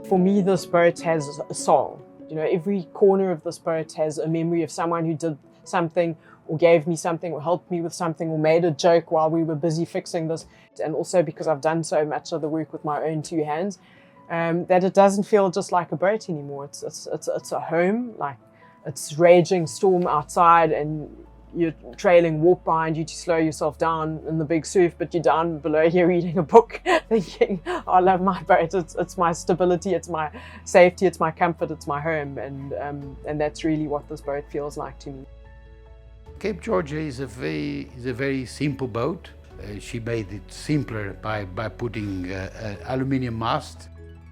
For me, this boat has a soul. You know, every corner of this boat has a memory of someone who did something or gave me something or helped me with something or made a joke while we were busy fixing this. And also because I've done so much of the work with my own two hands, that it doesn't feel just like a boat anymore. It's a home. Like, it's raging storm outside and you're trailing warp behind you to slow yourself down in the big surf, but you're down below here reading a book thinking, oh, I love my boat. It's my stability, it's my safety, it's my comfort, it's my home. And that's really what this boat feels like to me. Cape Georgia is a very simple boat. She made it simpler by putting an aluminium mast.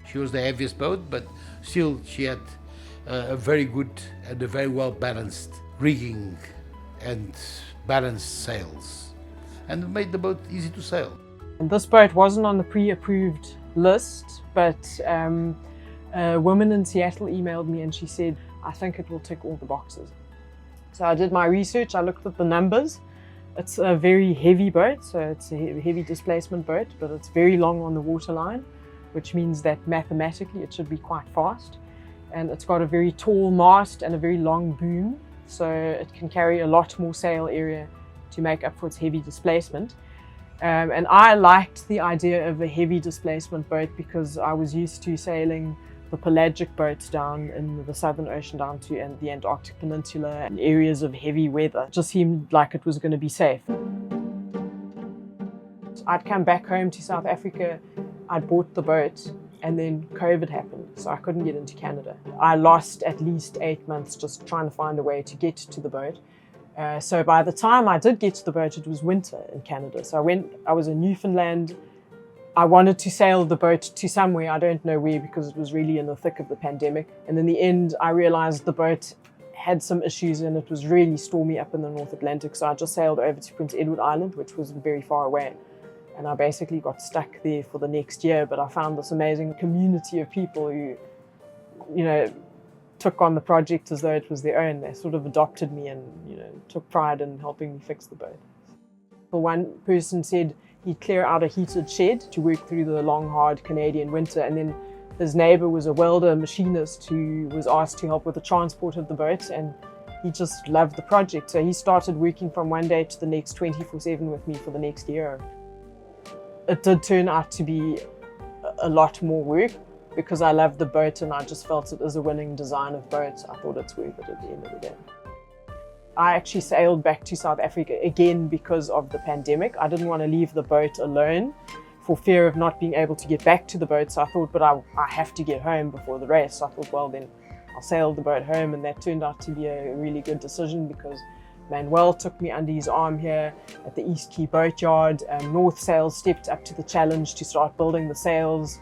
She was the heaviest boat, but still she had a very good and a very well balanced rigging and balanced sails, and made the boat easy to sail. And this boat wasn't on the pre-approved list, but a woman in Seattle emailed me and she said, I think it will tick all the boxes. So I did my research, I looked at the numbers. It's a very heavy boat, so it's a heavy displacement boat, but it's very long on the waterline, which means that mathematically it should be quite fast. And it's got a very tall mast and a very long boom, so it can carry a lot more sail area to make up for its heavy displacement. And I liked the idea of a heavy displacement boat because I was used to sailing the pelagic boats down in the Southern Ocean down to the Antarctic Peninsula and areas of heavy weather. It just seemed like it was going to be safe. I'd come back home to South Africa, I'd bought the boat, and then COVID happened, so I couldn't get into Canada. I lost at least 8 months just trying to find a way to get to the boat. So by the time I did get to the boat, it was winter in Canada. So I was in Newfoundland. I wanted to sail the boat to somewhere, I don't know where, because it was really in the thick of the pandemic. And in the end, I realized the boat had some issues and it was really stormy up in the North Atlantic. So I just sailed over to Prince Edward Island, which was very far away. And I basically got stuck there for the next year, but I found this amazing community of people who, you know, took on the project as though it was their own. They sort of adopted me and, you know, took pride in helping me fix the boat. For one person said he'd clear out a heated shed to work through the long, hard Canadian winter, and then his neighbour was a welder machinist who was asked to help with the transport of the boat, and he just loved the project. So he started working from one day to the next 24/7 with me for the next year. It did turn out to be a lot more work because I loved the boat and I just felt it as a winning design of boat. I thought it's worth it at the end of the day. I actually sailed back to South Africa again because of the pandemic. I didn't want to leave the boat alone for fear of not being able to get back to the boat. So I thought, but I have to get home before the race. So I thought, well, then I'll sail the boat home. And that turned out to be a really good decision because Manuel took me under his arm here at the East Quay Boatyard. North Sails stepped up to the challenge to start building the sails.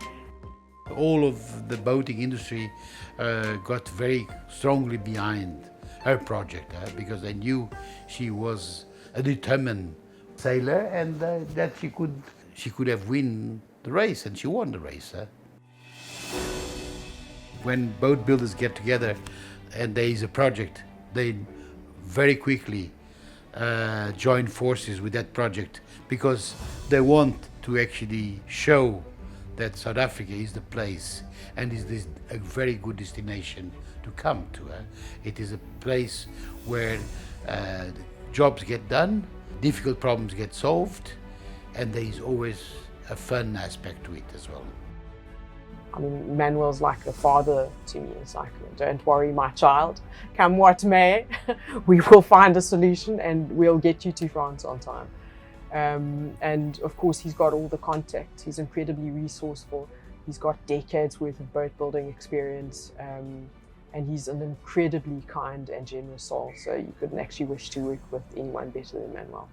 All of the boating industry got very strongly behind her project because they knew she was a determined sailor and that she could have won the race, and she won the race. When boat builders get together and there is a project, they very quickly join forces with that project because they want to actually show that South Africa is the place and is a very good destination to come to. It is a place where jobs get done, difficult problems get solved, and there is always a fun aspect to it as well. I mean, Manuel's like a father to me. It's like, don't worry, my child, come what may, we will find a solution and we'll get you to France on time. And of course, he's got all the contacts. He's incredibly resourceful. He's got decades worth of boat building experience. And he's an incredibly kind and generous soul. So you couldn't actually wish to work with anyone better than Manuel.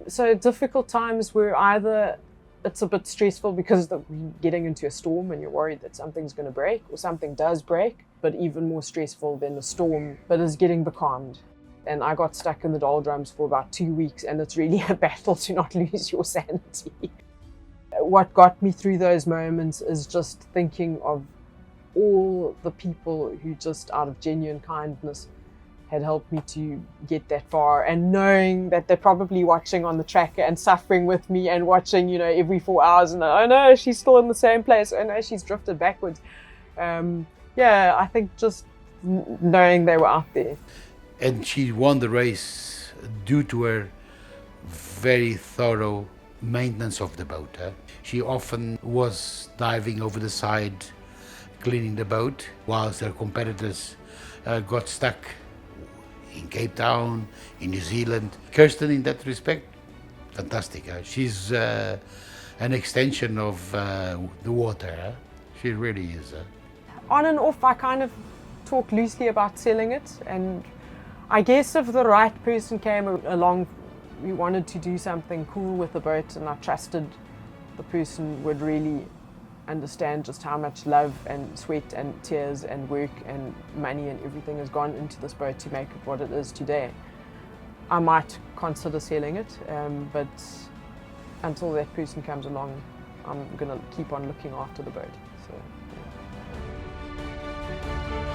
So difficult times were either it's a bit stressful because you're getting into a storm and you're worried that something's going to break or something does break, but even more stressful than the storm, but is getting becalmed. And I got stuck in the doldrums for about 2 weeks, and it's really a battle to not lose your sanity. What got me through those moments is just thinking of all the people who just out of genuine kindness had helped me to get that far, and knowing that they're probably watching on the tracker and suffering with me and watching, you know, every 4 hours, and oh no, she's still in the same place, oh no, she's drifted backwards. Yeah, I think just knowing they were out there. And she won the race due to her very thorough maintenance of the boat. She often was diving over the side, cleaning the boat, whilst her competitors got stuck in Cape Town, in New Zealand. Kirsten, in that respect, fantastic. She's an extension of the water. She really is. On and off, I kind of talk loosely about selling it, and I guess if the right person came along, we wanted to do something cool with the boat, and I trusted the person would really understand just how much love and sweat and tears and work and money and everything has gone into this boat to make it what it is today, I might consider selling it, but until that person comes along, I'm going to keep on looking after the boat. So, yeah.